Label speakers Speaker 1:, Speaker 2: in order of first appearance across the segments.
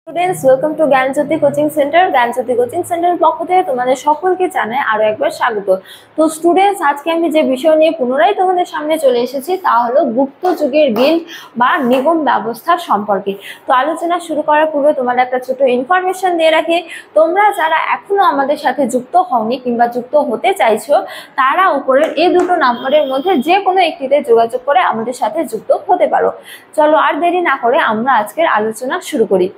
Speaker 1: Students, welcome to Gyanjyoti coaching centre. Gyanjyoti coaching সেন্টারের পক্ষ থেকে তোমাদের সকলকে জানাই আরো একবার স্বাগত। তো স্টুডেন্টস, আজকে আমি যে বিষয় নিয়ে পুনরায় তোমাদের সামনে চলে এসেছি তা হলো গুপ্ত যুগের গিল্ড বা নিগম ব্যবস্থা সম্পর্কে। তো আলোচনা শুরু করার পূর্বে তোমাদের একটা ছোট ইনফরমেশন দিয়ে রাখি। তোমরা যারা এখনো আমাদের সাথে যুক্ত হওনি কিংবা যুক্ত হতে চাইছো, তারা উপরের এই দুটো নম্বরের মধ্যে যে কোনো একটিতে যোগাযোগ করে আমাদের সাথে যুক্ত হতে পারো। চলো আর দেরি না করে আমরা আজকের আলোচনা শুরু করি।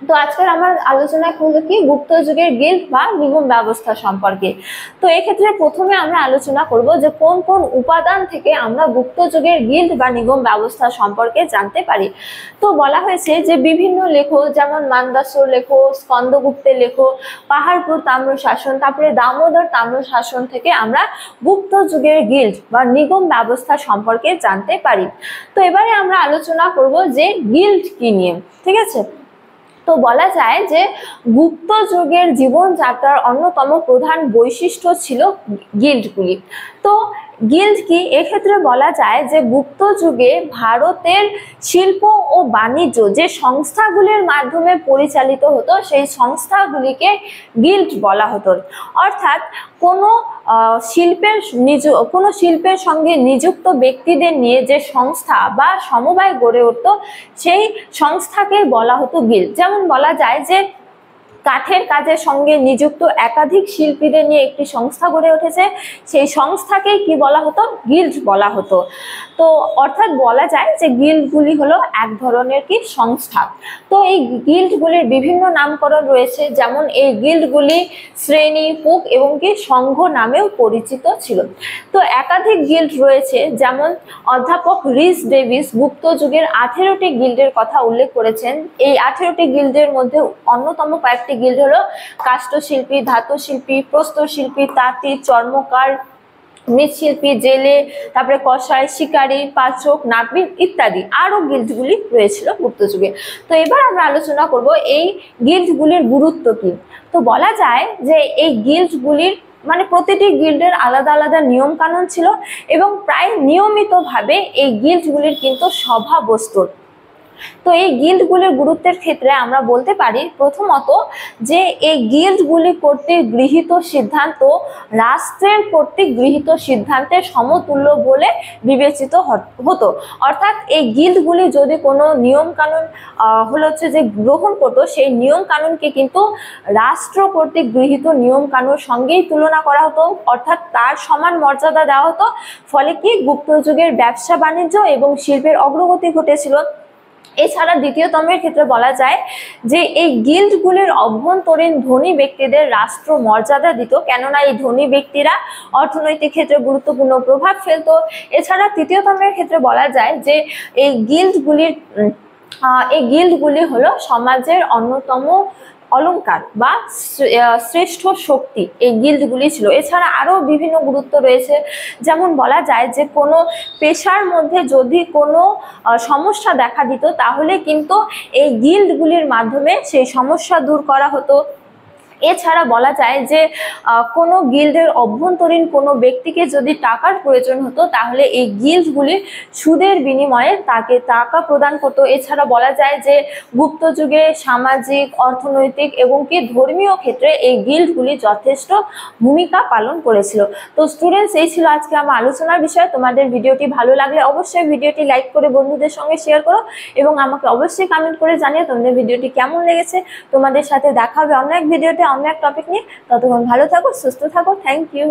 Speaker 1: তো আজকের আমার আলোচনা করলো কি গুপ্ত যুগের গিল্ড বা নিগম ব্যবস্থা সম্পর্কে। তো এক্ষেত্রে প্রথমে আমরা আলোচনা করব যে কোন কোন উপাদান থেকে আমরা গুপ্ত যুগের গিল্ড বা নিগম ব্যবস্থা সম্পর্কে জানতে পারি। তো বলা হয়েছে যে বিভিন্ন লেখক যেমন মান্দাসর লেখক, স্কন্দগুপ্তের লেখক, পাহাড়পুর তাম্রশাসন, তারপরে দামোদর তাম্রশাসন থেকে আমরা গুপ্ত যুগের গিল্ড বা নিগম ব্যবস্থা সম্পর্কে জানতে পারি। তো এবারে আমরা আলোচনা করব যে গিল্ড কি নিয়ে, ঠিক আছে। তো বলা যায় যে গুপ্ত যুগের জীবনযাত্রার অন্যতম প্রধান বৈশিষ্ট্য ছিল গিল্ডগুলি। তো গিল্ড কি, এক্ষেত্রে বলা যায় যে গুপ্ত যুগে ভারতের শিল্প ও বাণিজ্য যে সংস্থাগুলির মাধ্যমে পরিচালিত হতো সেই সংস্থাগুলিকে গিল্ড বলা হতো। অর্থাৎ কোনো শিল্পের সঙ্গে নিযুক্ত ব্যক্তিদের নিয়ে যে সংস্থা বা সমবায় গড়ে উঠতো সেই সংস্থাকে বলা হতো গিল্ড। যেমন বলা যায় যে কাঠের কাজের সঙ্গে নিযুক্ত একাধিক শিল্পীদের নিয়ে একটি সংস্থা গড়ে উঠেছে, সেই সংস্থাকেই কি বলা হতো, গিল্ড বলা হতো। তো অর্থাৎ বলা যায় যে গিল্ডগুলি হলো এক ধরনের কি সংস্থা। তো এই গিল্ডগুলির বিভিন্ন নামকরণ রয়েছে, যেমন এই গিল্ডগুলি শ্রেণী, পুক এবং কি সংঘ নামেও পরিচিত ছিল। তো একাধিক গিল্ড রয়েছে, যেমন অধ্যাপক রিস ডেভিস গুপ্ত যুগের 18টি গিল্ডের কথা উল্লেখ করেছেন। এই 18টি গিল্ডের মধ্যে অন্যতম কয়েকটি গিল্ড হলো কাষ্ঠশিল্পী, ধাতু শিল্পী, প্রস্তর শিল্পী, তাঁতি, চর্মকার, মৃৎশিল্পী, জেলে, তারপরে কসাই, শিকারী, পাচক, নাপিত ইত্যাদি আরো গিল্ডগুলি রয়েছিল গুপ্ত যুগে। তো এবার আমরা আলোচনা করব এই গিল্ডগুলির গুরুত্ব কি। তো বলা যায় যে এই গিল্ডগুলির প্রতিটি গিল্ডের আলাদা আলাদা নিয়ম কানুন ছিল এবং প্রায় নিয়মিতভাবে এই গিল্ডগুলির কিন্তু সভা বসত। তো এই গিল্ডগুলির গুরুত্বের ক্ষেত্রে আমরা বলতে পারি প্রথমত যে এই গিল্ডগুলি কর্তৃক গৃহীত সিদ্ধান্ত রাষ্ট্রের কর্তৃক গৃহীত সিদ্ধান্তের সমতুল্য বলে বিবেচিত হতো। অর্থাৎ এই গিল্ডগুলি যদি কোনো নিয়ম কানুন যে গ্রহণ করতো, সেই নিয়ম কানুনকে কিন্তু রাষ্ট্র কর্তৃক গৃহীত নিয়ম কানুনের সঙ্গেই তুলনা করা হতো, অর্থাৎ তার সমান মর্যাদা দেওয়া হতো। ফলে কি গুপ্ত যুগের ব্যবসা বাণিজ্য এবং শিল্পের অগ্রগতি ঘটেছিল। এছাড়া দ্বিতীয়তমের ক্ষেত্রে বলা যায় যে এই গিল্ডগুলির অভ্যন্তরীণ ধনী ব্যক্তিদের রাষ্ট্র মর্যাদা দিত, কেননা এই ধনী ব্যক্তিরা অর্থনৈতিক ক্ষেত্রে গুরুত্বপূর্ণ প্রভাব ফেলতো। এছাড়া তৃতীয়তমের ক্ষেত্রে বলা যায় যে এই গিল্ডগুলি হলো সমাজের অন্যতম অলংকার বা শ্রেষ্ঠ শক্তি এই গিল্ডগুলি ছিল। এছাড়া আরো বিভিন্ন গুরুত্ব রয়েছে, যেমন বলা যায় যে কোনো পেশার মধ্যে যদি কোনো সমস্যা দেখা দিত তাহলে কিন্তু এই গিল্ডগুলির মাধ্যমে সেই সমস্যা দূর করা হতো। এছাড়া বলা যায় যে কোনো গিল্ডের অভ্যন্তরীণ কোনো ব্যক্তিকে যদি টাকার প্রয়োজন হতো তাহলে এই গিল্ডগুলি সুদের বিনিময়ে তাকে টাকা প্রদান করতো। এছাড়া বলা যায় যে গুপ্ত যুগে সামাজিক, অর্থনৈতিক এবং কি ধর্মীয় ক্ষেত্রে এই গিল্ডগুলি যথেষ্ট ভূমিকা পালন করেছিল। তো স্টুডেন্টস, এই ছিল আজকে আমার আলোচনার বিষয়। তোমাদের ভিডিওটি ভালো লাগলে অবশ্যই ভিডিওটি লাইক করে বন্ধুদের সঙ্গে শেয়ার করো এবং আমাকে অবশ্যই কমেন্ট করে জানিও তোমাদের ভিডিওটি কেমন লেগেছে। তোমাদের সাথে দেখা হবে অন্য এক ভিডিওতে অন্য এক টপিক নিয়ে। ততক্ষণ ভালো থাকো, সুস্থ থাকো। Thank you.